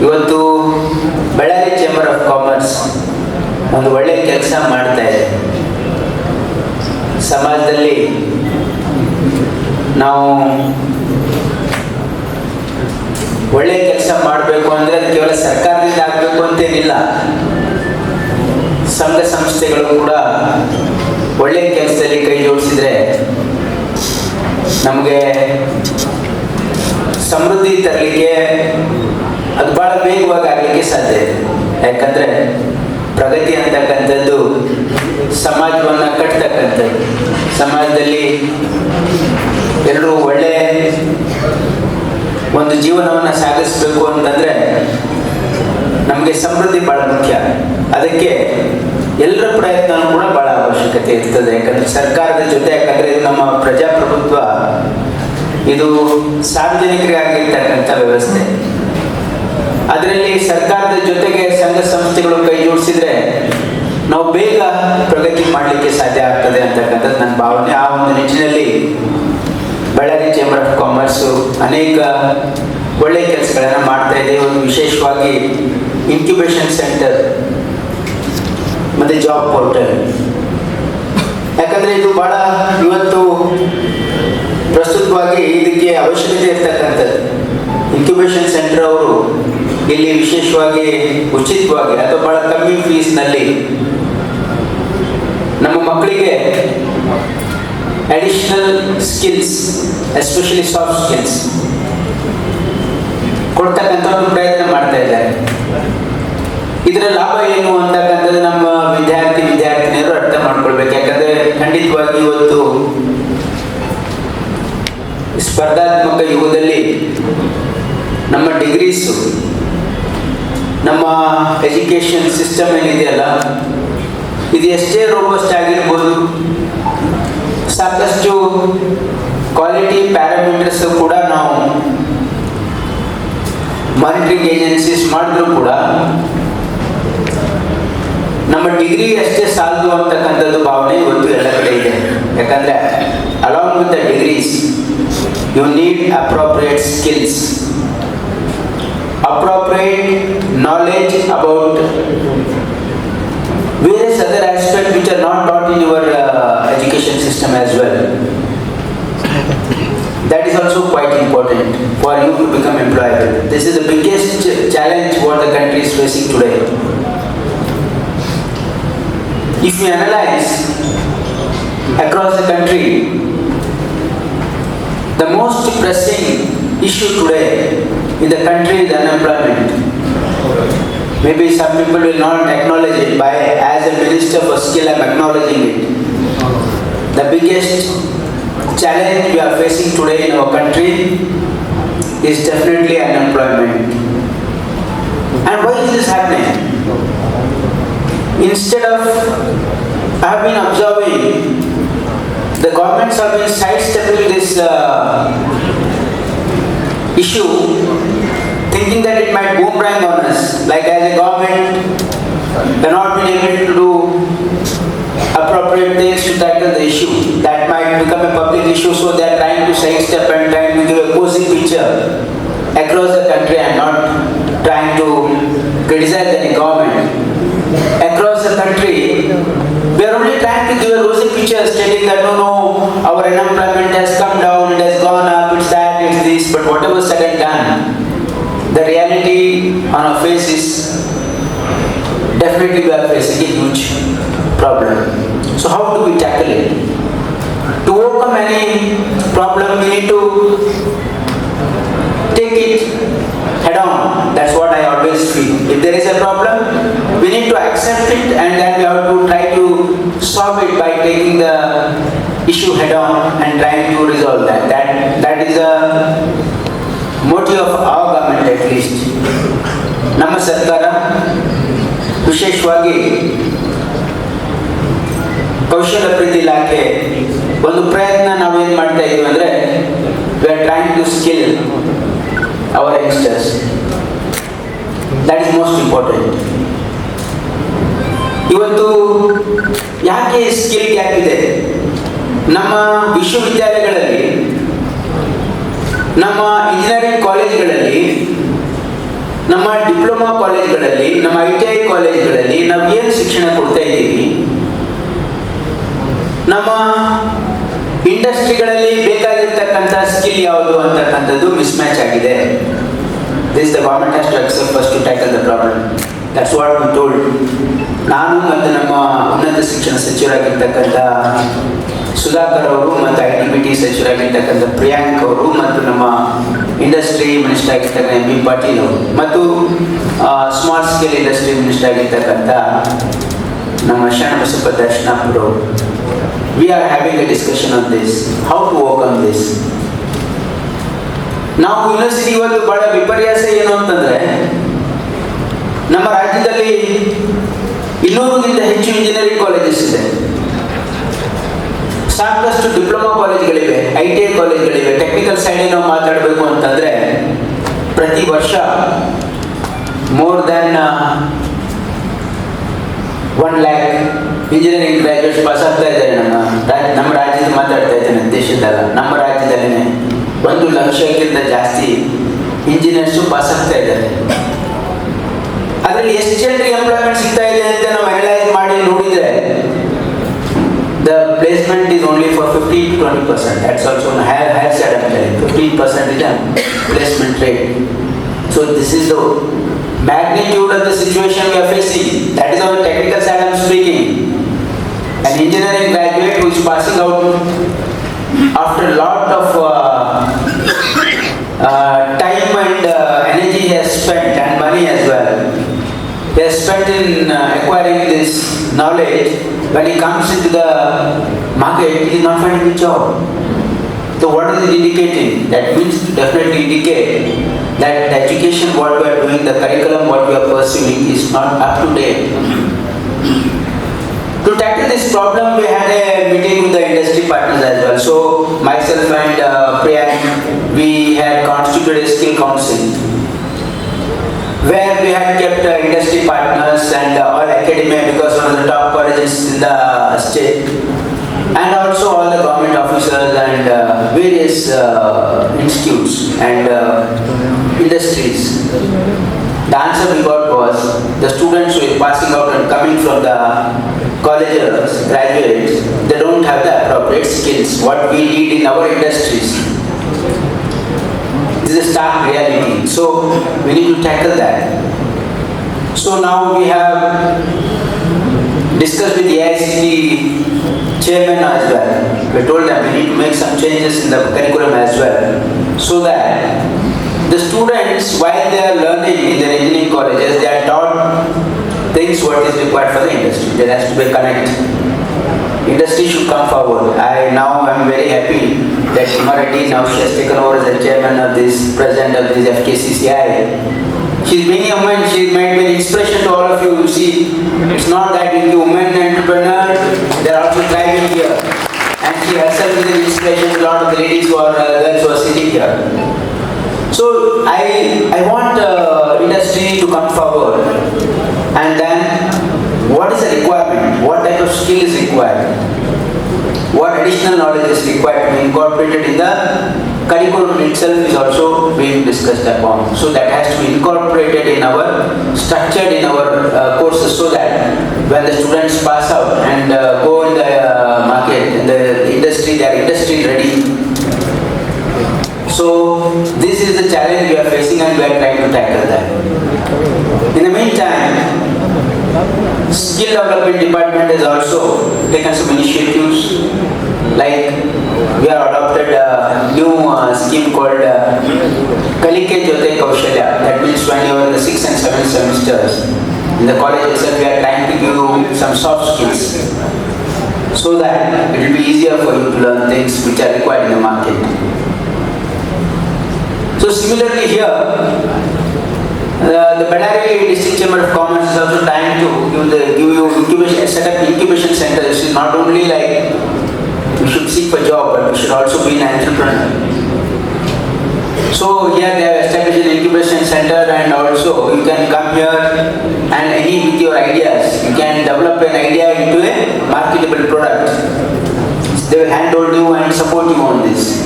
ಇವತ್ತು Ballari chamber of commerce ಒಂದು ಒಳ್ಳೆಯ ಕೆಲಸ ಮಾಡ್ತಾ ಇದೆ. ಸಮಾಜದಲ್ಲಿ ನಾವು ಒಳ್ಳೆಯ ಕೆಲಸ ಮಾಡಬೇಕು ಅಂದರೆ ಅದು ಕೇವಲ ಸರ್ಕಾರದಿಂದ ಆಗಬೇಕು ಅಂತೇನಿಲ್ಲ. ಸಂಘ ಸಂಸ್ಥೆಗಳು ಕೂಡ ಒಳ್ಳೆಯ ಕೆಲಸದಲ್ಲಿ ಕೈ ಜೋಡಿಸಿದ್ರೆ ನಮಗೆ ಸಮೃದ್ಧಿ ತರಲಿಕ್ಕೆ ಅದು ಬಹಳ ವೇಗವಾಗಿ ಆಗಲಿಕ್ಕೆ ಸಾಧ್ಯ ಇದೆ. ಯಾಕಂದರೆ ಪ್ರಗತಿ ಅಂತಕ್ಕಂಥದ್ದು ಸಮಾಜವನ್ನು ಕಟ್ತಕ್ಕಂಥದ್ದು. ಸಮಾಜದಲ್ಲಿ ಎಲ್ಲರೂ ಒಳ್ಳೆಯ ಒಂದು ಜೀವನವನ್ನು ಸಾಗಿಸಬೇಕು ಅಂತಂದರೆ ನಮಗೆ ಸಮೃದ್ಧಿ ಬಹಳ ಮುಖ್ಯ. ಅದಕ್ಕೆ ಎಲ್ಲರ ಪ್ರಯತ್ನ ಕೂಡ ಬಹಳ ಅವಶ್ಯಕತೆ ಇರ್ತದೆ. ಯಾಕಂದರೆ ಸರ್ಕಾರದ ಜೊತೆ, ಯಾಕಂದರೆ ಇದು ನಮ್ಮ ಪ್ರಜಾಪ್ರಭುತ್ವ, ಇದು ಸಾರ್ವಜನಿಕರಿಗಾಗಿರ್ತಕ್ಕಂಥ ವ್ಯವಸ್ಥೆ. ಅದರಲ್ಲಿ ಸರ್ಕಾರದ ಜೊತೆಗೆ ಸಂಘ ಸಂಸ್ಥೆಗಳು ಕೈ ಜೋಡಿಸಿದ್ರೆ ನಾವು ಬೇಗ ಪ್ರಗತಿ ಮಾಡಲಿಕ್ಕೆ ಸಾಧ್ಯ ಆಗ್ತದೆ ಅಂತಕ್ಕಂಥದ್ದು ನನ್ನ ಭಾವನೆ. ಆ ಒಂದು ನಿಟ್ಟಿನಲ್ಲಿ ಬಳ್ಳಾರಿ ಚೇಂಬರ್ ಆಫ್ ಕಾಮರ್ಸು ಅನೇಕ ಒಳ್ಳೆಯ ಕೆಲಸಗಳನ್ನು ಮಾಡ್ತಾ ಇದೆ. ಒಂದು ವಿಶೇಷವಾಗಿ ಇನ್ಕ್ಯುಬೇಷನ್ ಸೆಂಟರ್ ಮತ್ತು ಜಾಬ್ ಪೋರ್ಟಲ್. ಯಾಕಂದರೆ ಇದು ಭಾಳ ಇವತ್ತು ಪ್ರಸ್ತುತವಾಗಿ ಇದಕ್ಕೆ ಅವಶ್ಯಕತೆ ಇರ್ತಕ್ಕಂಥದ್ದು. ಇನ್ಕ್ಯುಬೇಷನ್ ಸೆಂಟರ್ ಅವರು ಇಲ್ಲಿ ವಿಶೇಷವಾಗಿ ಉಚಿತವಾಗಿ ಅಥವಾ ಬಹಳ ಕಮ್ಮಿ ಫೀಸ್ನಲ್ಲಿ ನಮ್ಮ ಮಕ್ಕಳಿಗೆ additional skills, especially soft skills ಕೊಡ್ತಕ್ಕಂಥ ಒಂದು ಪ್ರಯತ್ನ ಮಾಡ್ತಾ ಇದ್ದಾರೆ. ಇದರ ಲಾಭ ಏನು ಅಂತಕ್ಕಂಥದ್ದು ನಮ್ಮ ವಿದ್ಯಾರ್ಥಿನಿಯರು ಅರ್ಥ ಮಾಡ್ಕೊಳ್ಬೇಕು. ಯಾಕಂದರೆ ಖಂಡಿತವಾಗಿ ಇವತ್ತು ಸ್ಪರ್ಧಾತ್ಮಕ ಯುಗದಲ್ಲಿ ನಮ್ಮ ಡಿಗ್ರೀಸು, ನಮ್ಮ ಎಜುಕೇಷನ್ ಸಿಸ್ಟಮ್ ಏನಿದೆಯಲ್ಲ, ಇದು ಎಷ್ಟೇ ರೋಬಸ್ಟ್ ಆಗಿರ್ಬೋದು, ಸಾಕಷ್ಟು ಕ್ವಾಲಿಟಿ ಪ್ಯಾರಾಮೀಟರ್ಸ್ ಕೂಡ ನಾವು ಮಾನಿಟರಿಂಗ್ ಏಜೆನ್ಸೀಸ್ ಮಾಡಿದ್ರು ಕೂಡ ನಮ್ಮ ಡಿಗ್ರಿ ಅಷ್ಟೇ ಸಾಲದು ಅಂತಕ್ಕಂಥದ್ದು ಭಾವನೆ ಇವತ್ತು ಎಲ್ಲ ಕಡೆ ಇದೆ. ಯಾಕಂದರೆ along with the degrees you need appropriate skills, appropriate knowledge about various other aspects which are not taught in your education system as well. That is also quite important for you to become employable. This is the biggest challenge what the country is facing today. If you analyze across the country, the most pressing issue today in the country is unemployment. Maybe some people will not acknowledge it. By as a minister for skill, I am acknowledging it. The biggest challenge we are facing today in our country is definitely unemployment. And why is this happening? Instead of, I have been observing, the governments have been sidestepping this issue, thinking that it might boomerang on us. Like as a government, they are not being able to do appropriate things to tackle the issue. That might become a public issue, so they are trying to sidestep and trying to give a cozy picture across the country. I am not trying to criticize any government. Across the country, we are only trying to give a rosy picture, stating that no, our unemployment has come down, it has gone up, it's that, it's this. But whatever said and done, the reality on our face is definitely we are facing a huge problem. So how do we tackle it? To overcome any problem, we need to take it head on. That's what I always feel. If there is a problem, we need to accept it, and then we have to try to solve it by taking the issue head on and trying to resolve that. That is the motive of our government, at least. ನಮ್ಮ ಸರ್ಕಾರ ವಿಶೇಷವಾಗಿ ಕೌಶಲ್ಯಾಭಿವೃದ್ಧಿ ಇಲಾಖೆ ಒಂದು ಪ್ರಯತ್ನ ನಾವೇನು ಮಾಡ್ತಾ ಇದ್ದೀವಿ ಅಂದರೆ, we are trying to skill our youngsters. That is most important. ಇವತ್ತು ಯಾಕೆ ಸ್ಕಿಲ್ ಗ್ಯಾಪ್ ಇದೆ? ನಮ್ಮ ವಿಶ್ವವಿದ್ಯಾಲಯಗಳಲ್ಲಿ, ನಮ್ಮ ಇಂಜಿನಿಯರಿಂಗ್ ಕಾಲೇಜ್ಗಳಲ್ಲಿ ನಮ್ಮ ಡಿಪ್ಲೊಮಾ ಕಾಲೇಜ್ಗಳಲ್ಲಿ, ನಮ್ಮ ITI ಕಾಲೇಜ್ಗಳಲ್ಲಿ ನಾವು ಏನು ಶಿಕ್ಷಣ ಕೊಡ್ತಾ ಇದ್ದೀವಿ, ನಮ್ಮ ಇಂಡಸ್ಟ್ರಿಗಳಲ್ಲಿ ಬೇಕಾಗಿರ್ತಕ್ಕಂಥ ಸ್ಕಿಲ್ ಯಾವುದು ಅಂತಕ್ಕಂಥದ್ದು ಮಿಸ್ ಮ್ಯಾಚ್ ಆಗಿದೆ. This the government has to accept first to tackle the problem. That's what we told. ನಾನು ಮತ್ತು ನಮ್ಮ ಉನ್ನತ ಶಿಕ್ಷಣ ಸಚಿವರಾಗಿರ್ತಕ್ಕಂಥ ಸುಧಾಕರ್ ಅವರು ಮತ್ತು ITBT ಸಚಿವರಾಗಿರ್ತಕ್ಕಂಥ ಪ್ರಿಯಾಂಕ್ ಅವರು ಮತ್ತು ನಮ್ಮ ಇಂಡಸ್ಟ್ರಿ ಮಿನಿಸ್ಟರ್ ಆಗಿರ್ತಕ್ಕಂಥ MB ಪಾಟೀಲ್ ಅವರು ಮತ್ತು ಸ್ಮಾಲ್ ಸ್ಕೇಲ್ ಇಂಡಸ್ಟ್ರಿ ಮಿನಿಸ್ಟರ್ ಆಗಿರ್ತಕ್ಕಂಥ ನಮ್ಮ ಶರಣಬಸಪ್ಪ ದರ್ಶನಾಪುರ ಅವರು, we are having a discussion on this, how to work on this. ನಾವು ಯೂನಿವರ್ಸಿಟಿ ಇವತ್ತು ಬಹಳ ವಿಪರ್ಯಾಸ ಏನು ಅಂತಂದ್ರೆ, ನಮ್ಮ ರಾಜ್ಯದಲ್ಲಿ 200ಗಿಂತ ಹೆಚ್ಚು ಇಂಜಿನಿಯರಿಂಗ್ ಕಾಲೇಜಸ್ ಇದೆ, ಸಾಕಷ್ಟು ಡಿಪ್ಲೊಮಾ ಕಾಲೇಜ್ಗಳಿವೆ, ITI ಕಾಲೇಜ್ಗಳಿವೆ. ಟೆಕ್ನಿಕಲ್ ಸೈಡ್ ನಾವು ಮಾತಾಡಬೇಕು ಅಂತಂದ್ರೆ ಪ್ರತಿ ವರ್ಷ more than 1 lakh engineering graduates pass ಆಗ್ತಾ ಇದ್ದಾರೆ. ನಮ್ಮ ರಾಜ್ಯದ ಮಾತಾಡ್ತಾ ಇದ್ದೇನೆ, ದೇಶದಲ್ಲ, ನಮ್ಮ ರಾಜ್ಯದಲ್ಲೇ 1 ಲಕ್ಷಕ್ಕಿಂತ ಜಾಸ್ತಿ ಇಂಜಿನಿಯರ್ಸು ಪಾಸ್ ಆಗ್ತಾ ಇದ್ದಾರೆ. ಅದರಲ್ಲಿ ಎಷ್ಟು ಜನರಿಗೆ ಎಂಪ್ಲಾಯ್ಮೆಂಟ್ ಸಿಗ್ತಾ ಇದೆ ಅಂತ ನಾವು ಅನಲೈಸ್ ಮಾಡಿ ನೋಡಿದ್ರೆ, the placement is only for 15 to 20%. That's also on higher side of the 15% is the placement rate. So this is the magnitude of the situation we are facing. That is on the technical side I am speaking. An engineering graduate who is passing out after a lot of time and energy he has spent, and money as well. He has spent in acquiring this knowledge. When he comes into the market, he is not finding a job. So what is it indicating? That means to definitely indicate that the education what we are doing, the curriculum what we are pursuing is not up to date. To tackle this problem, we had a meeting with the industry partners as well. So myself and Priyank, we had constituted a skill council, where we had kept industry partners and all academia, because one of the top colleges in the state, and also all the government officers and various institutes and industries. The answer we got was, the students who are passing out and coming from the colleges, graduates, they don't have the appropriate skills what we need in our industries. This is a stark reality. So we need to tackle that. So now we have discussed with the AICT chairman as well. We told them we need to make some changes in the curriculum as well, so that the students, while they are learning in their engineering colleges, they are taught things what is required for the industry. There has to be a connect. Industry should come forward. I am very happy that Himareddy now she has taken over as the chairman of this, president of this FKCCI. She's being a woman, she might be an inspiration to all of you. You see, it's not that the women entrepreneur, they are also thriving here. And she herself is an inspiration to a lot of the ladies who are girls who are sitting here. So I want industry to come forward, and then what is the requirement, what type of skill is required, what additional knowledge is required to be incorporated in the curriculum itself is also being discussed upon. So that has to be incorporated in our, structured in our courses, so that when the students pass out and go in the market, in the industry, they are industry ready. So this is the challenge we are facing, and we are trying to tackle that. In the meantime, skill development department has also taken some initiatives, like we have adopted a new scheme called Kalike Jote Kaushalya. That means when you are in the 6th and 7th semesters in the college itself, we are trying to give you some soft skills, so that it will be easier for you to learn things which are required in the market. So similarly here, the Bellary District Chamber of Commerce is also trying to give you incubation, set up incubation centers. It's not only like we should seek for job, but we should also be an entrepreneur. So here they have established an incubation center, and also you can come here and with your ideas, you can develop an idea into a marketable product. They will handhold you and support you on this.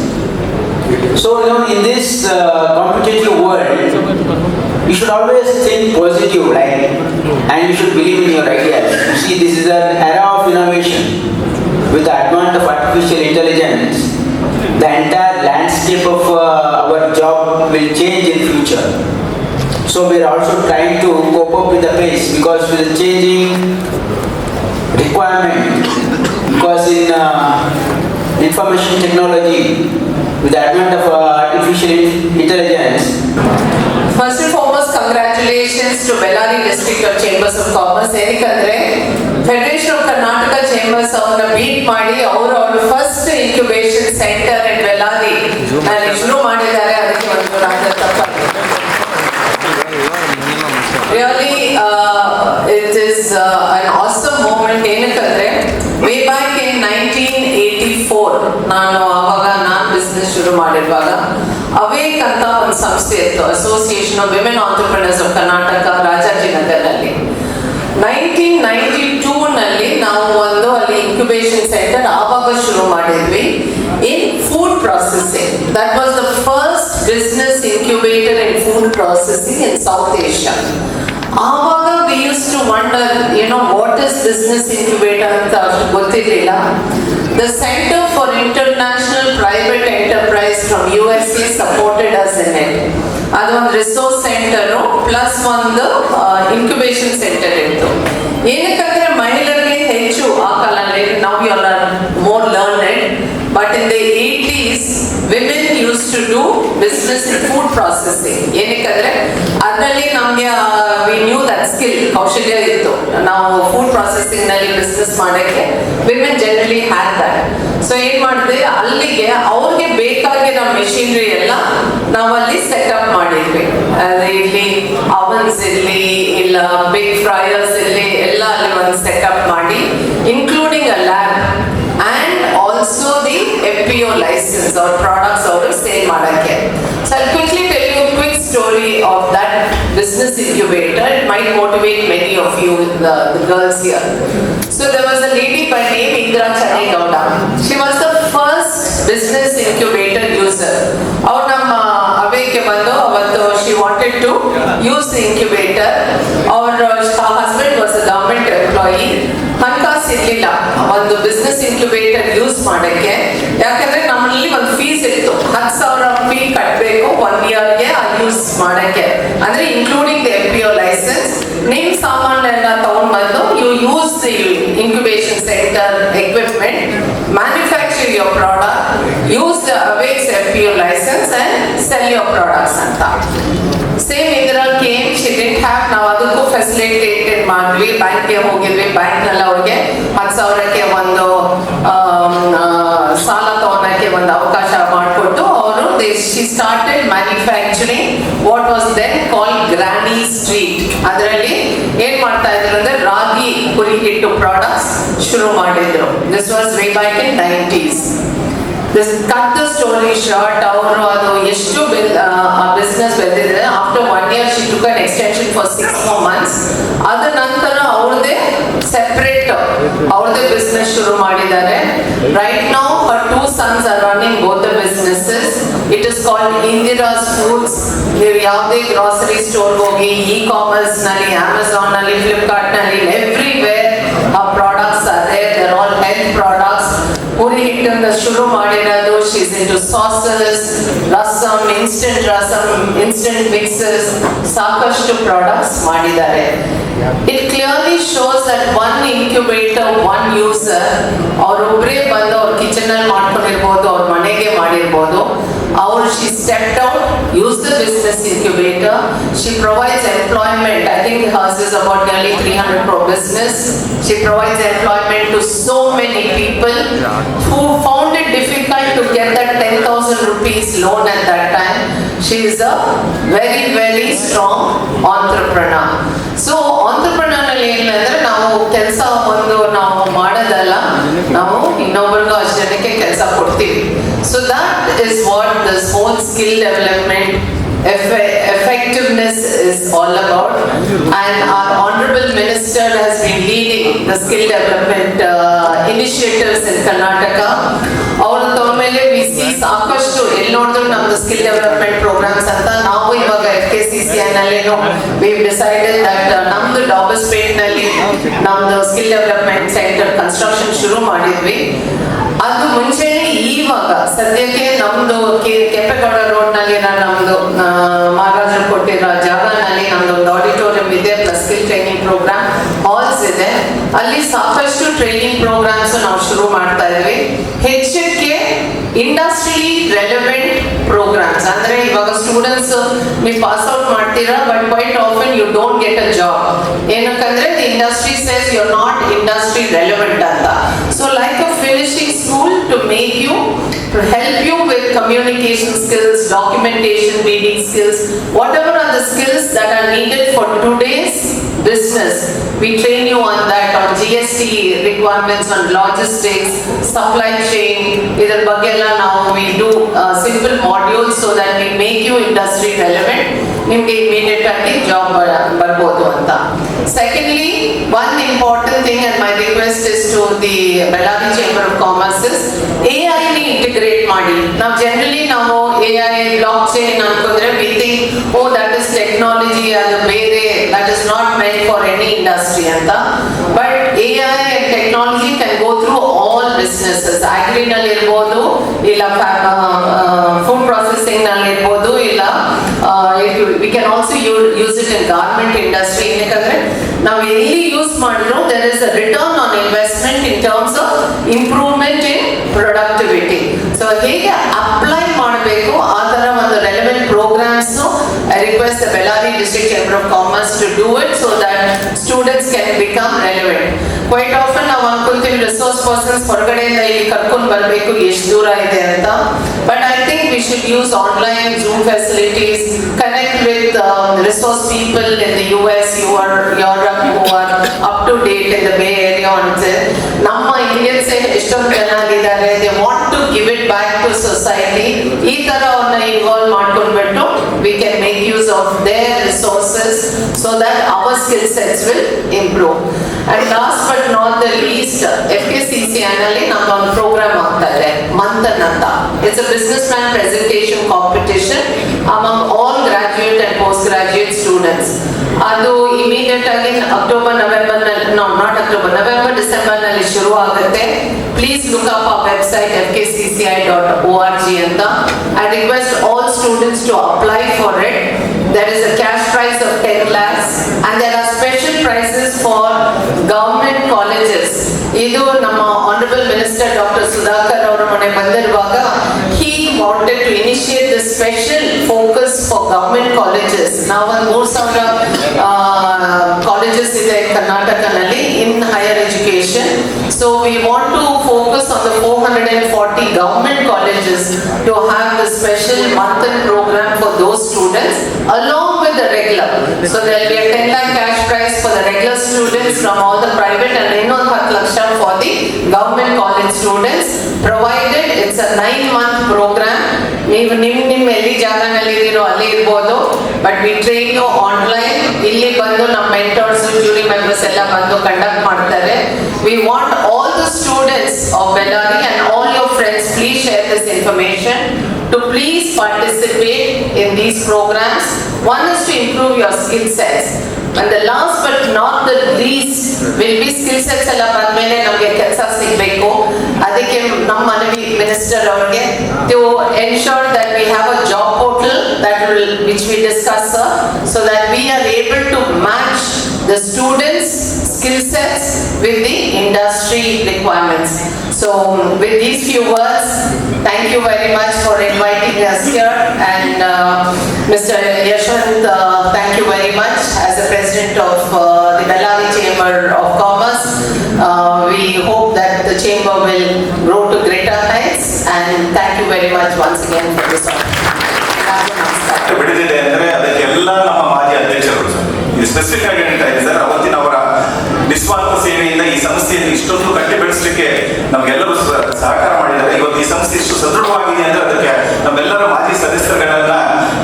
So, in this competitive world, you should always think positive, and you should believe in your ideas. You see, this is an era of innovation. With the advent of artificial intelligence, the entire landscape of our job will change in future. So we are also trying to cope up with the pace, because with the changing requirement, because in information technology, with the advent of artificial intelligence. First and foremost, congratulations to Bellary District of Chambers of Commerce. ಏನಕ್ಕೆ Federation of Karnataka Chambers ಅವ್ರನ್ನ beet ಮಾಡಿ ಅವರು first incubation centre ಇನ್ ಬೆಲ್ಲಾರಿ ಶುರು ಮಾಡಿದ್ದಾರೆ. ಅದಕ್ಕೆ ಒಂದು ರಾಜ್ಯ ತಪ್ಪಾಗಿದೆ. Really, it is an awesome moment. ಏನಕ್ಕಂದ್ರೆ way back in 1984 ನಾನು ಬಿಸ್ನೆಸ್ ಶುರು ಮಾಡಿರುವಾಗ ಅವೇಕ್ ಅಂತ ಒಂದು ಸಂಸ್ಥೆ ಇತ್ತು, association of women entrepreneurs of Karnataka, ರಾಜಾಜಿನಗರ್ನಲ್ಲಿ. 1992ನಲ್ಲಿ ನಾವು ಅಲ್ಲಿ ಇನ್ಕ್ಯುಬೇಷನ್ ಸೆಂಟರ್ ಆವಾಗ ಶುರು ಮಾಡಿದ್ವಿ in food processing. That was the first business incubator in food processing in South Asia. ಆವಾಗ we use to wonder what is business incubator ಅಂತ ಅಷ್ಟು ಗೊತ್ತಿರಲಿಲ್ಲ. The Center for International Private Enterprise from USA supported us in it. ಅದು ಒಂದು resource centre plus ಒಂದು incubation centre ಇತ್ತು. ಏನಕ್ಕಂದ್ರೆ ಮಹಿಳೆಯರಿಗೆ ಹೆಚ್ಚು ಆ ಕಾಲದಲ್ಲಿ, ನಾವು you are more learned, but in the 80s women used to do business in food processing. ಏನಕ್ಕಂದ್ರೆ ಅದರಲ್ಲಿ ನಮಗೆ we knew that skill, ಕೌಶಲ್ಯ ಇತ್ತು. ನಾವು ಫುಡ್ ಪ್ರಾಸೆಸಿಂಗ್ ನಲ್ಲಿ ಬಿಸ್ನೆಸ್ ಮಾಡಕ್ಕೆ women generally had that. So ಏನ್ ಮಾಡಿದ್ವಿ, ಅಲ್ಲಿಗೆ ಅವ್ರಿಗೆ ಬೇಕಾಗಿರೋ ಮೆಷಿನರಿ ಎಲ್ಲ ನಾವಲ್ಲಿ ಸೆಟಪ್ ಮಾಡಿದ್ವಿ. ಇಲ್ಲಿ ಅವನ್ಸ್ ಇರ್ಲಿ, ಇಲ್ಲ ಬಿಗ್ ಫ್ರೈಯರ್ಸ್ ಇರ್ಲಿ, ಎಲ್ಲ ಅಲ್ಲಿ ಒಂದು ಸೆಟಪ್ ಮಾಡಿ, including a lab and also the FPO license or products ಅವರು ಸೇಲ್ ಮಾಡಕ್ಕೆ. So I'll quickly tell you a quick story of that business incubator. It might motivate many of you, the girls here. So there was a lady by name Indra Chanigowda. She was the first business incubator user. ಅವ್ರು ನಮ್ಮ ಅವೇಗೆ ಬಂದು ಅವತ್ತು she wanted to use the incubator. her husband was a government employee. ಹಣಕಾಸು ಇರ್ಲಿಲ್ಲ ಒಂದು business incubator use ಮಾಡಕ್ಕೆ. ಯಾಕಂದ್ರೆ ನಮ್ಮಲ್ಲಿ ಒಂದು ಫೀಸ್ ಇತ್ತು, 10,000 ಫೀ ಕಟ್ಟಬೇಕು 1 ಇಯರ್ಗೆ ಯೂಸ್ ಮಾಡಕ್ಕೆ, ಅಂದ್ರೆ ಇನ್ಕ್ಲೂಡಿಂಗ್ ದ FPO ಲೈಸೆನ್ಸ್. ನಿಮ್ ಸಾಮಾನೆಲ್ಲ ತಗೊಂಡ್ ಬಂದು you use the incubation centre equipment, manufacture your product, use the AWAKE's FPO licence and sell your products ಅಂತ. ಸೇಮ್ ಇದರ ಕೇಮ್ ಶಿ ಡಿಡ್ಂಟ್ ಹ್ಯಾವ್. ನಾವು ಅದಕ್ಕೂ ಫೆಸಿಲಿಟೇಟೆಡ್ ಮಾಡಿದ್ವಿ. ಬ್ಯಾಂಕ್ಗೆ ಹೋಗಿದ್ವಿ, ಬ್ಯಾಂಕ್ನಲ್ಲಿ ಅವ್ರಿಗೆ 10,000ಕ್ಕೆ ಒಂದು ಸಾಲ ತಗೊಳಕ್ಕೆ ಒಂದು ಅವಕಾಶ ಮಾಡಿಕೊಟ್ಟು ಅವರು she started manufacturing what was then called Granny Street. ಅದರಲ್ಲಿ ಏನ್ ಮಾಡ್ತಾ ಇದ್ರು ಅಂದ್ರೆ ರಾಗಿ ಪುರಿ ಹಿಟ್ಟು ಪ್ರಾಡಕ್ಟ್ಸ್ ಶುರು ಮಾಡಿದ್ರು. This was way back in 90s. cut the story short, ಅವರು ಅದು ಎಷ್ಟು business ಬೆಳೆದಿದ್ರೆ after 1 year she took an extension for 6 more months. ಅದ ನಂತರ ಅವ್ರದೇ ಸೆಪರೇಟ್ ಅವ್ರದೇ ಬಿಸ್ನೆಸ್ ಶುರು ಮಾಡಿದ್ದಾರೆ. Right now her 2 sons are running both the businesses. It is called Indira's Foods. ನೀವು ಯಾವುದೇ ಗ್ರಾಸರಿ ಸ್ಟೋರ್ ಹೋಗಿ, e-commerce ನಲ್ಲಿ, Amazon ನಲ್ಲಿ, Flipkart ನಲ್ಲಿ, everywhere our products are there. They're all health products. Puri ಹಿಟ್ಟನ್ನು ಶುರು ಮಾಡಿರೋದು. She's into sauces, rasam, instant mixes, ಸಾಕಷ್ಟು ಪ್ರಾಡಕ್ಟ್ಸ್ ಮಾಡಿದ್ದಾರೆ. It clearly shows that one incubator, one user, ಅವರೊಬ್ಬರೇ ಬಂದು ಅವ್ರ ಕಿಚನ್ ಅಲ್ಲಿ ಮಾಡ್ಕೊಂಡಿರ್ಬೋದು, ಅವ್ರ ಮನೆಗೆ ಮಾಡಿರ್ಬೋದು. she stepped out, used the business incubator. She provides employment. I think hers is about nearly 300 crore business. She provides employment to so many people who found it difficult to get that 10,000 rupees loan at that time. She is a very, very strong entrepreneur. So entrepreneur ಏನಂದ್ರೆ ನಾವು ಕೆಲಸ ಒಂದು ನಾವು ಮಾಡೋದಲ್ಲ, ನಾವು ಇನ್ನೊಬ್ಬರಿಗೂ ಅಷ್ಟು ಜನಕ್ಕೆ ಕೆಲಸ ಕೊಡ್ತೀವಿ. So that is what this whole skill development effectiveness is all about. And our honorable minister has been leading the skill development initiatives in Karnataka. Our ಆದ್ಮೇಲೆ ವಿ ಸಿ ಸಾಕಷ್ಟು ಎಲ್ಲಿ ನೋಡಿದ್ರು ನಮ್ದು ಸ್ಕಿಲ್ ಡೆವಲಪ್ಮೆಂಟ್ ಪ್ರೋಗ್ರಾಮ್ಸ್ ಅಂತ ನಾವು ಇವಾಗ FKCCI ನಲ್ಲೇನು we decided that ನಮ್ದು ಡಾಬಸ್ಪೇಟ್ ನಲ್ಲಿ ನಮ್ದು ಸ್ಕಿಲ್ ಡೆವಲಪ್ಮೆಂಟ್ ಸೆಂಟರ್ ಕನ್ಸ್ಟ್ರಕ್ಷನ್ ಶುರು ಮಾಡಿದ್ವಿ. ಅದು ಮುಂಚೆನೆ ಇವಾಗ ಸದ್ಯಕ್ಕೆ ನಮ್ದು ಕೆಂಪೇಗೌಡ ರೋಡ್ ನಲ್ಲಿ ನಮ್ದು ಮಹಾರಾಜರು ಕೊಟ್ಟಿರೋ ಜಾಗನಲ್ಲಿ ನಮ್ದು ಒಂದು ಆಡಿಟೋರಿಯಂ ಇದೆ, plus skill training programme halls ಇದೆ. ಅಲ್ಲಿ ಸಾಕಷ್ಟು ಟ್ರೈನಿಂಗ್ ಪ್ರೋಗ್ರಾಮ್ಸ್ ನಾವು ಶುರು ಮಾಡ್ತಾ ಇದ್ವಿ. ಹೆಚ್ಚಕ್ಕೆ ಇಂಡಸ್ಟ್ರಿ ರೆಲೆವೆಂಟ್ ಪ್ರೋಗ್ರಾಮ್ಸ್ ಅಂದ್ರೆ ಇವಾಗ ಸ್ಟೂಡೆಂಟ್ಸ್ ನೀವು ಪಾಸ್ ಔಟ್ ಮಾಡ್ತೀರಾ, but quite often you don't get a job. ಏನಕ್ಕಂದ್ರೆ the industry says you are not industry relevant ಅಂತ. So like a finishing school to make you, to help you with communication skills, documentation, reading skills, whatever are the skills that are needed for today's business. We train you on that, on GST requirements, on logistics, supply chain. Idar ಬಗ್ಗೆ ಎಲ್ಲ ನಾವು we do simple modules so that we make you industry relevant. ನಿಮಗೆ immediate ಆಗಿ job ಬರ್ಬೋದು ಅಂತ. Secondly, one important thing and my request is to the Bellary Chamber of Commerce is AI ni integrate ಮಾಡಿ. ನಾವು generally ನಾವು AI block chain ಅನ್ಕೊಂಡ್ರೆ we think oh that is technology, ಅದು ಬೇರೆ, that is not meant for any industry ಅಂತ. But AI and technology can go through all businesses. Agri ನಲ್ಲಿ ಇರ್ಬೋದು, ಇಲ್ಲ ಫುಡ್ ಪ್ರೊಸೆಸಿಂಗ್ ನಲ್ಲಿ ಇರ್ಬೋದು, ಇಲ್ಲ we can also use it in garment industry. ಯಾಕಂದ್ರೆ ನಾವು ಎಲ್ಲಿ ಯೂಸ್ ಮಾಡಿದ್ರು there is a return on investment in terms of improvement in productivity. So ಹೇಗೆ ಅಪ್ಲೈ ಮಾಡಬೇಕು ಆ ತರ ಒಂದು relevant programmes I request the Bellary District Chamber of Commerce to do it so that students can become relevant. Quite often ನಾವು ಅನ್ಕೊಂತೀವಿ resource persons ಹೊರಗಡೆಯಿಂದ ಇಲ್ಲಿ ಕರ್ಕೊಂಡು ಬರಬೇಕು, ಎಷ್ಟು ದೂರ ಇದೆ ಅಂತ. But I think we should use online Zoom facilities, connect with resource people in the US, Europe who are up to date in the Bay Area. ನಮ್ಮ ಇಂಡಿಯನ್ಸ್ ಎಷ್ಟೊಂದು ಜನ ಇದ್ದಾರೆ, they want to give it back to society. ಈ ತರ ಅವ್ರನ್ನ involve ಮಾಡ್ಕೊಂಡ್ಬಿಟ್ಟು we can make use of their resources so that our skill sets will improve. And last but not the least, FKCCI ನಲ್ಲಿ ನಮ್ಮೊಂದು program ಆಗ್ತಾ ಇದೆ ಮಂಥನ್ ಅಂತ. It's a business plan presentation competition among all graduate and postgraduate students. ಅದು immediate ಆಗಿ November December ನಲ್ಲಿ ಶುರು ಆಗುತ್ತೆ. Please look up our website fkcci.org ಅಂತ. I request all students to apply for it. There is a cash prize of 10 lakhs and there are special prizes for government colleges. ಇದು ನಮ್ಮ honorable minister Dr. Sudhakar ಅವರ ಮನೆ ಬಂದಿರುವಾಗ he wanted to initiate the special focus for government colleges. ನಾವು 3,000 colleges ಇದೆ Karnataka ನಲ್ಲಿ in higher education. So we want to focus on the 440 government colleges to have the special monthly program for those students along with the regular. So there will be a 10 lakh cash prize for the regular students from all the private and ಇನ್ನೊಂದು 10 lakh for the government college students, provided it's a 9-month program. ನೀವು ನಿಮ್ಮ ಎಲ್ಲಿ ಜಾಗನಲ್ಲಿ ಇದ್ದೀರೋ ಅಲ್ಲಿ ಇರ್ಬೋದು, but we train you online. ಇಲ್ಲಿ ಬಂದು ನಮ್ಮ ಮೆಂಟರ್ಸ್, ಜೂರಿ ಮೆಂಬರ್ಸ್ ಎಲ್ಲ ಬಂದು ಕಂಡಕ್ಟ್ ಮಾಡ್ತಾರೆ. We want all the students of Bellary and all your friends, please share this information to please participate in these programs. One is to improve your skill sets. And the last but not the least will be skill sets ಎಲ್ಲ ಬಂದ್ಮೇಲೆ ನಮಗೆ ಕೆಲಸ ಸಿಗಬೇಕು. ಅದಕ್ಕೆ ನಮ್ಮ ಮನವಿ minister ಅವರಿಗೆ to ensure that we have a job portal which we discuss so that we are able to match the students' skill sets with the industry requirements. So with these few words, thank you very much for inviting us here, and Mr. Yashwant, thank you very much as the president of the Bellary Chamber of Commerce. We hope that the chamber will grow to greater heights, and thank you very much once again for this opportunity. ಬಿಡಿದಿದೆ ಅಂದರೆ ಅದಕ್ಕೆಲ್ಲ ನಮ್ಮ ಮಾಜಿ ಅಧ್ಯಕ್ಷರು ಇದು specific ಆಗಿ ಹೇಳ್ತಾ ಇದ್ದಾರೆ. ಅವತ್ತಿನ ಅವರ ನಿಸ್ವಾರ್ಥ ಸೇವೆಯಿಂದ ಈ ಸಂಸ್ಥೆಯನ್ನು ಇಷ್ಟೊಂದು ಕಟ್ಟಿ ಬೆಳೆಸಲಿಕ್ಕೆ ನಮಗೆಲ್ಲರೂ ಸಹಕಾರ ಮಾಡಿದ್ದಾರೆ. ಇವತ್ತು ಈ ಸಂಸ್ಥೆ ಇಷ್ಟು ಸದೃಢವಾಗಿದೆ ಅಂದ್ರೆ ಅದಕ್ಕೆ ನಮ್ಮೆಲ್ಲರ ಮಾಜಿ ಸದಸ್ಯರುಗಳನ್ನ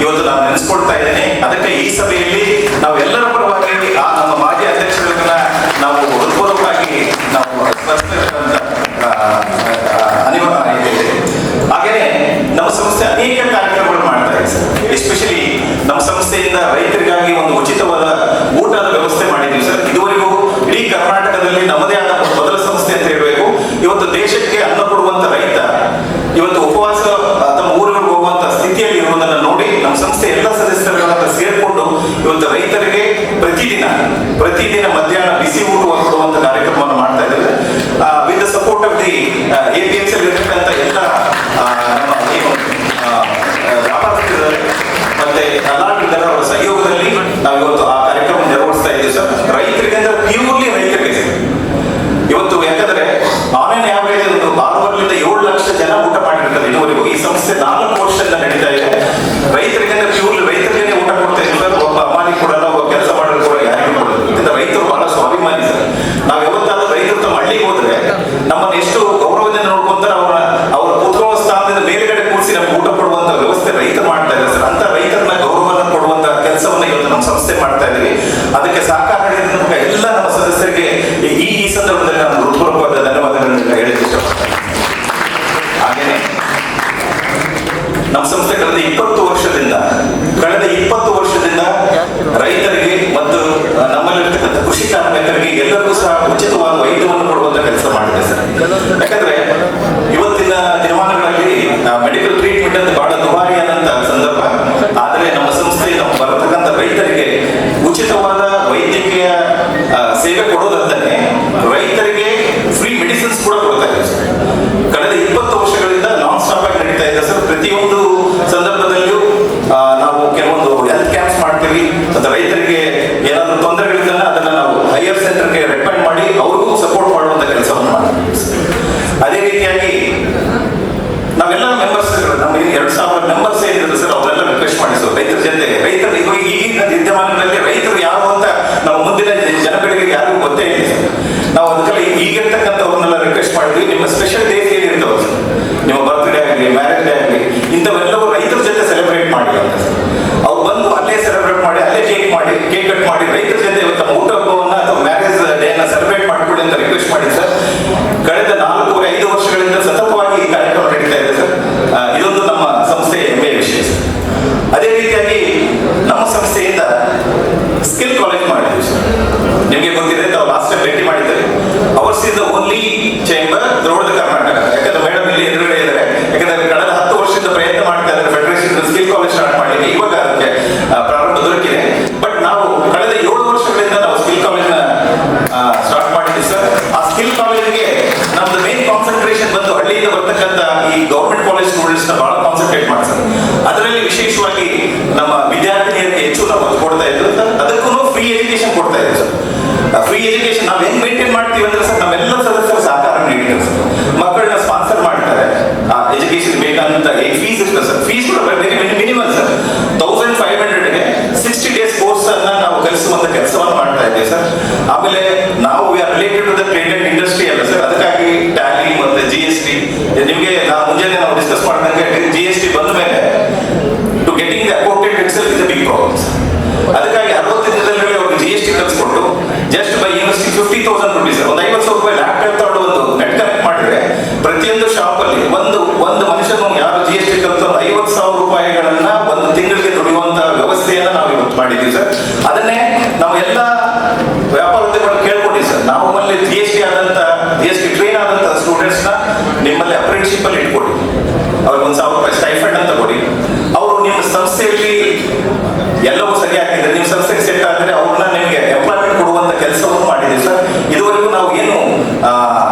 ಇವತ್ತು ನಾನು ನೆನೆಸ್ಕೊಳ್ತಾ ಇದ್ದೇನೆ. ಅದಕ್ಕೆ ಈ ಸಭೆಯಲ್ಲಿ ನಾವು ಎಲ್ಲರ ಪರವಾಗಿ ನಮ್ಮ ಮಾಜಿ ಅಧ್ಯಕ್ಷರನ್ನ ನಾವು ಹೃತ್ಪೂರ್ವಕವಾಗಿ ನಾವು ಸ್ಮರಿಸಬೇಕಂತ ಅನಿವಾರ್ಯ ಇದೆ. ರೈತರಿಗೆ ಪ್ರತಿದಿನ ಮಧ್ಯಾಹ್ನ ಬಿಸಿ ಊಟ ಕೊಡುವಂತ ಕಾರ್ಯಕ್ರಮವನ್ನು ಮಾಡ್ತಾ ಇದ್ದೇವೆ. With the support of the APMC ಇರತಕ್ಕಂಥ ಎಲ್ಲ ನಮ್ಮ ಏನು ವ್ಯಾಪಾರಸ್ಥರಿದ್ದಾರೆ ಮತ್ತೆ ಕರ್ನಾಟಕದ ಅವರ ಸಹಯೋಗದಲ್ಲಿ ನಾವು ಇವತ್ತು ಆ ಕಾರ್ಯಕ್ರಮ ನಿರ್ವಹಿಸ್ತಾ ಇದ್ದೀವಿ ಸರ್. ರೈತರಿಗೆ ಅಂದ್ರೆ ಪ್ಯೂರ್ಲಿ ರೈತರಿಗೆ ಸರ್. ಇವತ್ತು ಯಾಕಂದ್ರೆ ಆನ್ ಆವರೇಜ್ ಒಂದು 6ರಿಂದ 7 ಲಕ್ಷ ಜನ ಊಟ ಮಾಡಿರ್ತಾರೆ ಇದುವರೆಗೂ. ಈ ಸಂಸ್ಥೆ 4 ವರ್ಷದಿಂದ ನಡೀತಾ ಇದೆ. ರೈತರಿಗೆ ಅಂದ್ರೆ ಪ್ಯೂರ್ಲಿ ರೈತರಿಗೆ ಊಟ ಕೊಡ್ತಾ ಇದ್ದಾರೆ. ಒಬ್ಬ ಅಮಾನಿ ಕೊಡಲ್ಲ, ಒಬ್ಬ ಕೆಲಸ ಮಾಡೋದು ಕೂಡ ಯಾರಿಗೂ ಕೊಡಲ್ಲ. ಇದರಿಂದ ರೈತರು ಬಹಳ ಸ್ವಾಭಿಮಾನಿ ಸರ್. ನಾವು ಯಾವತ್ತಾದ್ರೂ ರೈತರು ತಮ್ಮ ಹಳ್ಳಿಗೆ ಹೋದ್ರೆ ನಮ್ಮನ್ನು ಎಷ್ಟು ಗೌರವದಿಂದ ನೋಡ್ಕೊಂತಾರೆ. ಅವರ ಕೂತ್ಕೊಳ್ಳೋ ಸ್ಥಾನದಿಂದ ಮೇಲ್ಗಡೆ ಕೂರಿಸಿ ನಮ್ಗೆ ಊಟ ಕೊಡುವಂತ ವ್ಯವಸ್ಥೆ ರೈತರು ಮಾಡ್ತಾ ಇದ್ದಾರೆ ಸರ್. ಅಂತ ರೈತರನ್ನ ಗೌರವವನ್ನು ಕೊಡುವಂತ ಕೆಲಸವನ್ನ ಇವತ್ತು ನಮ್ಮ ಸಂಸ್ಥೆ ಮಾಡ್ತಾ ಇದ್ದೀವಿ. ಅದಕ್ಕೆ ಸಹಕಾರ ನೀಡಿದ ಎಲ್ಲ ನಮ್ಮ ಸದಸ್ಯರಿಗೆ ಈ ಸಂದರ್ಭದಲ್ಲಿ ನಾನು ಹೃತ್ಪೂರ್ವಕವಾದ ಧನ್ಯವಾದಗಳನ್ನು ಹೇಳಕ್ಕೆ ಇಷ್ಟಪಡ್ತೇನೆ. ಹಾಗೇನೆ ನಮ್ಮ ಸಂಸ್ಥೆ ಕಳೆದ 20 ವರ್ಷದಿಂದ ರೈತರಿಗೆ ಮತ್ತು ನಮ್ಮಲ್ಲಿರ್ತಕ್ಕಂಥ ಕೃಷಿ ಕಾರ್ಮಿಕರಿಗೆ ಎಲ್ಲರಿಗೂ ಸಹ ಉಚಿತವಾದ ವೈದ್ಯವನ್ನು ಕೊಡುವಂತ ಕೆಲಸ ಮಾಡಿದೆ ಸರ್. ಯಾಕಂದ್ರೆ ಇವತ್ತಿನ ದಿನಮಾನಗಳಲ್ಲಿ ಮೆಡಿಕಲ್ ಟ್ರೀಟ್ಮೆಂಟ್ ಅಂತ ಬಹಳ ದುಬಾರಿಯಾದಂತ ಸಂದರ್ಭ. ಆದರೆ ನಮ್ಮ ಸಂಸ್ಥೆ ನಾವು ಬರತಕ್ಕಂಥ ರೈತರಿಗೆ ಉಚಿತವಾದ ವೈದ್ಯಕೀಯ ಸೇವೆ ಕೊಡೋದಲ್ಲದೆ ರೈತರಿಗೆ ಫ್ರೀ ಮೆಡಿಸಿನ್ಸ್ ಕೂಡ ಕೊಡ್ತಾ ಇದೆ ಸರ್. ಕಳೆದ 20 ವರ್ಷಗಳಿಂದ ನಾನ್ ಸ್ಟಾಪ್ ಆಗಿ ನಡೀತಾ ಇದೆ ಸರ್. ಪ್ರತಿಯೊಂದು ಸಂದರ್ಭದಲ್ಲೂ ನಾವು ಕೆಲವೊಂದು ಹೆಲ್ತ್ ಕ್ಯಾಂಪ್ಸ್ ಮಾಡ್ತೀವಿ. ಮತ್ತು ರೈತರಿಗೆ ಏನಾದರೂ ತೊಂದರೆಗಳಿದ್ದರೆ ಅದನ್ನ ನಾವು ಹೈಯರ್ ಸೆಂಟರ್ಗೆ ರೆಕಮೆಂಡ್ ಮಾಡಿ ಅವ್ರಿಗೂ ಸಪೋರ್ಟ್ ಮಾಡುವಂತ ಕೆಲಸವನ್ನು ಮಾಡ್ತೀವಿ. ಅದೇ ರೀತಿಯಾಗಿ ನಾವೆಲ್ಲ ಮೆಂಬರ್ಸ್ ನಮಗೆ 2000 ಮೆಂಬರ್ಸ್ ಏನಿದ್ರು ಸರ್, ಅವರೆಲ್ಲ ರಿಕ್ವೆಸ್ಟ್ ಮಾಡಿ ಸರ್ ರೈತರ ಜೊತೆಗೆ. ರೈತರು ಈಗಿನ ವಿದ್ಯಮಾನಗಳಲ್ಲಿ ರೈತರು ಯಾರು ಅಂತ ನಾವು ಮುಂದಿನ ಜನಗಳಿಗೆ ಯಾರಿಗೂ ಗೊತ್ತೇ ಇಲ್ಲ ಸರ್. ನಾವು ಅದಕ್ಕೆಲ್ಲ ಈಗಿರ್ತಕ್ಕಂಥವ್ರನ್ನೆಲ್ಲ ರಿಕ್ವೆಸ್ಟ್ ಮಾಡಿದ್ವಿ. ನಿಮ್ಮ ಸ್ಪೆಷಲ್ ಡೇಸ್ ಏನಿರ್ತಾವ ಸರ್, ನಿಮ್ಮ ಬರ್ತ್ಡೇ ಆಗಲಿ, ಮ್ಯಾರೇಜ್ ಡೇ ಆಗಲಿ, ಇಂಥವೆಲ್ಲವೂ ರೈತರ ಜೊತೆ ಸೆಲೆಬ್ರೇಟ್ ಮಾಡಿ ಅಂತ ಸರ್. ಅವ್ರು ಬಂದು ಅಲ್ಲೇ ಸೆಲೆಬ್ರೇಟ್ ಮಾಡಿ, ಅಲ್ಲೇ ಕೇಕ್ ಕಟ್ ಮಾಡಿ ರೈತರ ಜೊತೆ ಇವತ್ತು ನಮ್ಮ ಊಟ ಹಬ್ಬವನ್ನ ಅಥವಾ ಮ್ಯಾರೇಜ್ ಡೇನ ಸೆಲೆಬ್ರೇಟ್ ಮಾಡಿಕೊಡಿ ಅಂತ ರಿಕ್ವೆಸ್ಟ್ ಮಾಡಿ ಸರ್. ಕಳೆದ 4-5 ವರ್ಷಗಳಿಂದ ಸತತವಾಗಿ ಈ ಕಾರ್ಯಕ್ರಮ ನಡೀತಾ ಇದೆ ಸರ್. ಇದೊಂದು ನಮ್ಮ ಸಂಸ್ಥೆಯ ಹೆಮ್ಮೆಯ ವಿಷಯ ಸರ್. ಅದೇ ರೀತಿಯಾಗಿ ನಮ್ಮ ಸಂಸ್ಥೆಯಿಂದ ಸ್ಕಿಲ್ ಕಾಲೇಜ್ ಮಾಡಿದ್ವಿ ಸರ್. ನಿಮಗೆ ಗೊತ್ತಿದೆ, ನಾವು ಲಾಸ್ಟ್ ಟೈಮ್ ಭೇಟಿ ಮಾಡಿದ್ದೇವೆ. Hours is the only chamber throughout the Karnataka. ಯಾಕಂದ್ರೆ ಮೇಡಮ್ ಇಲ್ಲಿ ಎದುರುಗಡೆ ಇದ್ದಾರೆ. ಯಾಕಂದ್ರೆ ಕಳೆದ 10 ವರ್ಷದಿಂದ ಪ್ರಯತ್ನ ಮಾಡ್ತಾ ಇದ್ದಾರೆ ಫೆಡರೇಷನ್ ಸ್ಕಿಲ್ ಕಾಲೇಜ್ ಸ್ಟಾರ್ಟ್ ಮಾಡಲಿಕ್ಕೆ. ಇವಾಗ ಅದಕ್ಕೆ ಪ್ರಾರಂಭ ದೊರಕಿದೆ. ಬಟ್ ನಾವು ಕಳೆದ 7 ವರ್ಷಗಳಿಂದ ನಾವು ಸ್ಕಿಲ್ ಕಾಲೇಜ್ನ ಸ್ಟಾರ್ಟ್ ಮಾಡಿದ್ವಿ ಸರ್. ಆ ಸ್ಕಿಲ್ ಕಾಲೇಜ್ಗೆ ನಮ್ದು ಮೇನ್ ಕಾನ್ಸಂಟ್ರೇಷನ್ ಬಂದು ಹಳ್ಳಿಯಿಂದ ಬರ್ತಕ್ಕಂಥ ಈ ಗೌರ್ಮೆಂಟ್ ಕಾಲೇಜ್ ಸ್ಟೂಡೆಂಟ್ಸ್ ನ ಬಹಳ ಕಾನ್ಸಂಟ್ರೇಟ್ ಮಾಡ್ತಾರೆ. ಅದರಲ್ಲಿ ವಿಶೇಷವಾಗಿ ನಮ್ಮ ವಿದ್ಯಾರ್ಥಿನಿಯರಿಗೆ ಹೆಚ್ಚು ನಾವು ಒತ್ತು ಕೊಡ್ತಾ ಇದ್ರು ಸರ್. ಅದಕ್ಕೂ ಫ್ರೀ ಎಜುಕೇಶನ್ ಕೊಡ್ತಾ ಇದ್ದೀವಿ ಸರ್. ಫ್ರೀ ಎಜುಕೇಶನ್ ನಾವು ಹೆಂಗ್ ಮೇಂಟೈನ್ ಮಾಡ್ತೀವಿ ಅಂದ್ರೆ ಸರ್, ನಮ್ಮೆಲ್ಲ ಸದಸ್ಯರು ಸಹಕಾರ ನೀಡಿದ್ದಾರೆ ಸರ್. ಮಕ್ಕಳನ್ನ ಸ್ಪಾನ್ಸರ್ ಮಾಡ್ತಾರೆ. ಎಜುಕೇಶನ್ ಬೇಕಂತ ಫೀಸ್ ಇರ್ತದೆ ಸರ್. ಫೀಸ್ ಕೂಡ ಮಿನಿಮಮ್ ಸರ್ 1500ಗೆ 60 ಡೇಸ್ ಕೋರ್ಸ್ ಅನ್ನ ನಾವು ಕಲಿಸುವಂತ ಕೆಲಸವನ್ನು ಮಾಡ್ತಾ ಇದ್ದೇವೆ ಸರ್. ಆಮೇಲೆ ನಾವು we are related to the trade and industry ಅಲ್ಲ ಸರ್. ಅದಕ್ಕಾಗಿ ಟ್ಯಾಲಿ ಮತ್ತೆ GST ನಿಮಗೆ ನಾವು ಮುಂಜಾನೆ ನಾವು ಡಿಸ್ಕಸ್ ಮಾಡಿದಂಗೆ GST ಬಂದ ಮೇಲೆ to getting the accountant itself is a big problem. ಅದಕ್ಕಾಗಿ 60 ದಿನದಲ್ಲಿ ಅವ್ರಿಗೆ GST ಕಲಿಸ್ಕೊಟ್ಟು ಜಸ್ಟ್ ಬೈ ಇನ್ವೆಸ್ಟಿಂಗ್ 50,000 rupees ಒಂದು 50,000 ರೂಪಾಯಿ ಲ್ಯಾಪ್ಟಾಪ್ ತಗೊಂಡು ಒಂದು ನೆಟ್ ಕನೆಕ್ಟ್ ಮಾಡಿದ್ರೆ ಪ್ರತಿಯೊಂದು ಶಾಪ್ ಅಲ್ಲಿ ಒಂದು ಮನುಷ್ಯನು ಯಾರು GST ಕಲಿತು 50,000 ರೂಪಾಯಿಗಳನ್ನ ಒಂದು ತಿಂಗಳಿಗೆ ದುಡಿಯುವಂತ ವ್ಯವಸ್ಥೆಯನ್ನ ನಾವು ಇವತ್ತು ಮಾಡಿದ್ದೀವಿ ಸರ್. ಅದನ್ನೇ ನಾವು ಎಲ್ಲ ವ್ಯಾಪಾರೋದ್ಯಮಗಳು ಕೇಳ್ಕೊಟ್ಟಿವಿ ಸರ್. ನಾವು ನಮ್ಮಲ್ಲಿ GST ಟ್ರೈನ್ ಆದಂತ ಸ್ಟೂಡೆಂಟ್ಸ್ ನ ನಿಮ್ಮಲ್ಲಿ ಅಪ್ರೆಂಟಿಸ್ಶಿಪ್ ಅಲ್ಲಿ ಇಟ್ಕೊಡಿ. ಅವ್ರಿಗೆ 1,000 ರೂಪಾಯಿ ಸ್ಟೈಫಂಡ್ ಅಂತ ಕೊಡಿ. ಅವರು ನಿಮ್ಮ ಸಂಸ್ಥೆಯಲ್ಲಿ ಎಲ್ಲವೂ ಸರಿಯಾಗಿದೆ, ನಿಮ್ಮ ಸಂಸ್ಥೆಗೆ ಸೆಟ್ ಆದರೆ ಅವ್ರನ್ನ ನಿಮಗೆ ಎಂಪ್ಲಾಯ್ಮೆಂಟ್ ಕೊಡುವಂತ ಕೆಲಸವನ್ನು ಮಾಡಿದ್ದೀವಿ ಸರ್. ಇದುವರೆಗೂ ನಾವು ಏನು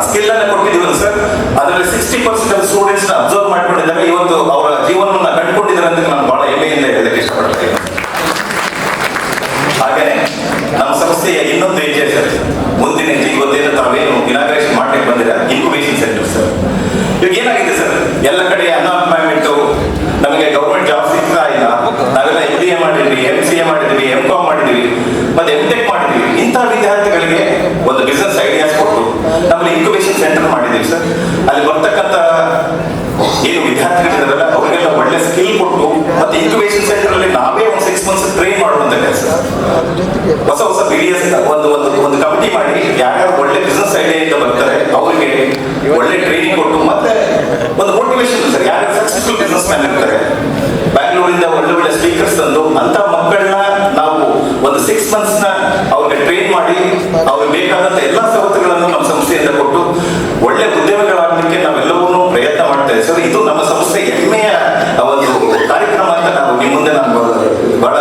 ಸ್ಕಿಲ್ ಅನ್ನು ಕೊಟ್ಟಿದ್ದೀವಲ್ಲ ಸರ್, ಅದರಲ್ಲಿ 60% ಸ್ಟೂಡೆಂಟ್ಸ್ ನ ಅಬ್ಸರ್ವ್ ಮಾಡ್ಕೊಂಡಿದ್ದಾರೆ. ಇವತ್ತು ಅವರ ಜೀವನವನ್ನ ಕಂಡುಕೊಂಡಿದ್ದಾರೆ ಅಂತ ನಾನು ಬಹಳ ಹೆಮ್ಮೆಯಿಂದ ಹೇಳಕ್ಕೆ ಇಷ್ಟಪಡ್ತೇನೆ. ಹಾಗೇನೆ ನಮ್ಮ ಸಂಸ್ಥೆಯ ಇನ್ನೊಂದು ಹೆಜ್ಜೆ ಸರ್, ಮುಂದಿನ ಹೆಜ್ಜೆ ಇವತ್ತೇನು ತಾವೇನು ಇನಾಗ್ರೇಷನ್ ಮಾಡಲಿಕ್ಕೆ ಬಂದಿರ ಇನ್ಕ್ಯುಬೇಷನ್ ಸೆಂಟರ್ ಸರ್. ಇವಾಗ ಏನಾಗಿದೆ ಸರ್, ಎಲ್ಲ ಕಡೆ ಅನ್ಎಂಪ್ಲಾಯ್ಮೆಂಟ್, ನಮಗೆ ಗೌರ್ಮೆಂಟ್ ಜಾಬ್ ಸಿಗ್ತಾ ಇಲ್ಲ. ನಾವೆಲ್ಲ MBA ಮಾಡಿದ್ವಿ, MCA ಮಾಡಿದ್ವಿ, MCOM ಮಾಡಿದ್ವಿ, ಮತ್ತೆ MTech ಮಾಡಿದ್ವಿ. ಇಂತಹ ವಿದ್ಯಾರ್ಥಿಗಳಿಗೆ ಒಂದು ಬಿಸ್ನೆಸ್ ಐಡಿಯಾಸ್ ಕೊಟ್ಟು ನಮ್ಮಲ್ಲಿ ಇನ್ಕ್ಯುಬೇಷನ್ ಸೆಂಟರ್ ಮಾಡಿದ್ದೀವಿ ಸರ್. ಅಲ್ಲಿ ಬರ್ತಕ್ಕಂಥ ಏನು ವಿದ್ಯಾರ್ಥಿಗಳಿದಾರಲ್ಲ ಅವರಿಗೆಲ್ಲ ಒಳ್ಳೆ ಸ್ಕಿಲ್ ಕೊಟ್ಟು ಮತ್ತೆ ಇನ್ಕ್ಯುಬೇಷನ್ ಸೆಂಟರ್ ಅಲ್ಲಿ ನಾವೇ ಒಂದು 6 months ಟ್ರೈನ್ ಮಾಡುವಂತ ಕೆಲಸ. ಹೊಸ BDS ಒಂದು ಕಮಿಟಿ ಮಾಡಿ ಯಾರ್ಯಾರು ಒಳ್ಳೆ ಬಿಸ್ನೆಸ್ ಐಡಿಯಾ ಇಂದ ಬರ್ತಾರೆ ಅವರಿಗೆ ಒಳ್ಳೆ ಟ್ರೈನಿಂಗ್ ಕೊಟ್ಟು ಮತ್ತೆ ಒಂದು ಮೋಟಿವೇಶನ್ ಸರ್. ಯಾರ್ಯಾರು ಸಕ್ಸಸ್ಫುಲ್ ಬಿಸ್ನೆಸ್ ಮ್ಯಾನ್ ಇರ್ತಾರೆ, ಬ್ಯಾಂಗ್ಳೂರಿಂದ ಒಳ್ಳೆ ಸ್ಪೀಕರ್ಸ್ ತಂದು ಅಂತ ಮಕ್ಕಳನ್ನ ನಾವು ಒಂದು 6 months ಅವ್ರಿಗೆ ಟ್ರೈನ್ ಮಾಡಿ ಅವ್ರಿಗೆ ಬೇಕಾದಂತ ಎಲ್ಲಾ ಸವಲತ್ತುಗಳನ್ನು ನಮ್ಮ ಸಂಸ್ಥೆಯಿಂದ ಕೊಟ್ಟು ಒಳ್ಳೆ ಉದ್ಯಮಿಗಳಾಗಲಿಕ್ಕೆ ನಾವೆಲ್ಲವನ್ನೂ ಪ್ರಯತ್ನ ಮಾಡ್ತಾ ಇದ್ದೀವಿ ಸರ್. ಇದು ನಮ್ಮ ಸಂಸ್ಥೆ ಹೆಮ್ಮೆಯ ಒಂದು ಕಾರ್ಯಕ್ರಮ ಅಂತ ನಾವು ನಿಮ್ಮ ಮುಂದೆ ನಾನು ಬಹಳ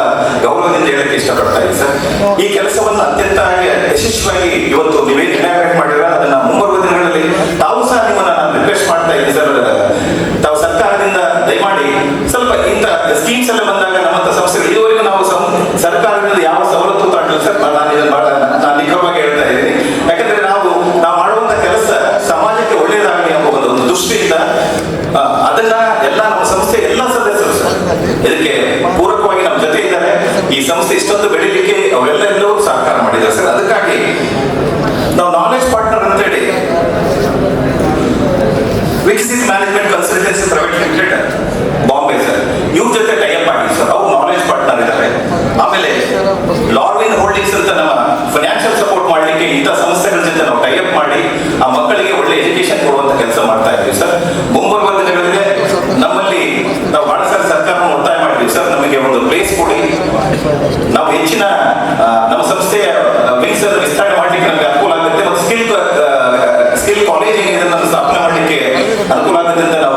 ಗೌರವದಿಂದ ಹೇಳಕ್ಕೆ ಇಷ್ಟಪಡ್ತಾ ಇದ್ದೀನಿ ಸರ್. ಸರ್. ಈ ಕೆಲಸವನ್ನು ಅತ್ಯಂತ ಯಶಸ್ವಿಯಾಗಿ ಇವತ್ತು ನೀವೇನು ಇನಾಗ್ರೇಟ್ ಮಾಡಿದ್ರೆ ಅದನ್ನ ಮುಂಬರುವ ದಿನಗಳಲ್ಲಿ ತಾವು ಸಹ ನಿಮ್ಮನ್ನ ನಾನು ರಿಕ್ವೆಸ್ಟ್ ಮಾಡ್ತಾ ಇದ್ದೀನಿ ಸರ್. ತಾವು ಸರ್ಕಾರದಿಂದ ದಯಮಾಡಿ ಸ್ವಲ್ಪ ಇಂಥ ಸ್ಕೀಮ್ಸ್ ಎಲ್ಲ ಬಂದಾಗ ನಮ್ಮಂತ ಸಂಸ್ಥೆಗಳು ಇದುವರೆಗೂ ನಾವು ಸರ್ಕಾರದಿಂದ ಯಾವ ಸವಲತ್ತು ತಗೊಂಡಿಲ್ಲ ಸರ್. ನಾನು ಇದನ್ನು ಬಹಳ ನಾನು ನಿಖರವಾಗಿ ಹೇಳ್ತಾ ಇದ್ದೀನಿ. ಯಾಕಂದ್ರೆ ನಾವು ಮಾಡುವಂತ ಕೆಲಸ ಸಮಾಜಕ್ಕೆ ಒಳ್ಳೆಯದಾಗಲಿ ಎಂಬ ಒಂದು ದೃಷ್ಟಿಯಿಂದ ಅದನ್ನ ಎಲ್ಲ ನಮ್ಮ ಸಂಸ್ಥೆ ಎಲ್ಲ ಸದಸ್ಯರು ಸರ್ ಇದಕ್ಕೆ ಪೂರಕವಾಗಿ ನಮ್ಮ ಜೊತೆ ಇದ್ದಾರೆ. ಈ ಸಂಸ್ಥೆ ಇಷ್ಟೊಂದು ಬೆಳೀಲಿಕ್ಕೆ ಅವರೆಲ್ಲರೂ ಸಹಕಾರ ಮಾಡಿದ್ದಾರೆ ಸರ್. ಅದಕ್ಕಾಗಿ ನಾವು ನಾಲೆಜ್ ಪಾರ್ಟ್ನರ್ ಅಂತ ಹೇಳಿ Viksit management consultancy private limited Bombay sir, ಇವ್ರ ಜೊತೆ ಟೈಅಪ್ ಆಗಿ ಸರ್. ಅವ್ರು ನಾಲೆಜ್ ಪಾರ್ಟ್ನರ್ ಇದ್ದಾರೆ. ಆಮೇಲೆ ಲಾರ್ವಿನ್ ಹೋಲ್ಡಿಂಗ್ಸ್ ಅಂತ ನಮ್ಮ ಫೈನಾನ್ಷಿಯಲ್ ಸಪೋರ್ಟ್ ಮಾಡಲಿಕ್ಕೆ ಇಂಥ ಸಂಸ್ಥೆಗಳ ಜೊತೆ ನಾವು ಟೈಅಪ್ ಮಾಡಿ ಆ ಮಕ್ಕಳಿಗೆ ಒಳ್ಳೆ ಎಜುಕೇಶನ್ ಕೊಡುವಂತ ಕೆಲಸ ಮಾಡ್ತಾ ಇದ್ದೀವಿ ಸರ್. ಮುಂಬರುವ ದಿನಗಳಲ್ಲಿ ನಮ್ಮಲ್ಲಿ ನಾವು ಬಹಳ ಸಾರಿ ಸರ್ಕಾರ ಒತ್ತಾಯ ಮಾಡಿದ್ವಿ ಸರ್, ನಮಗೆ ಒಂದು ಪ್ಲೇಸ್ ಕೊಡಿ, ನಾವು ಹೆಚ್ಚಿನ ನಮ್ಮ ಸಂಸ್ಥೆಯ ವಿಂಗ್ಸ್ ಅನ್ನು ವಿಸ್ತರಣೆ ಮಾಡಲಿಕ್ಕೆ ನಮಗೆ ಅನುಕೂಲ ಆಗುತ್ತೆ ಮತ್ತು ಸ್ಕಿಲ್ ಕಾಲೇಜ್ ಇದನ್ನು ಸ್ಥಾಪನೆ ಮಾಡಲಿಕ್ಕೆ ಅನುಕೂಲ ಆಗುತ್ತೆ ಅಂತ ನಾವು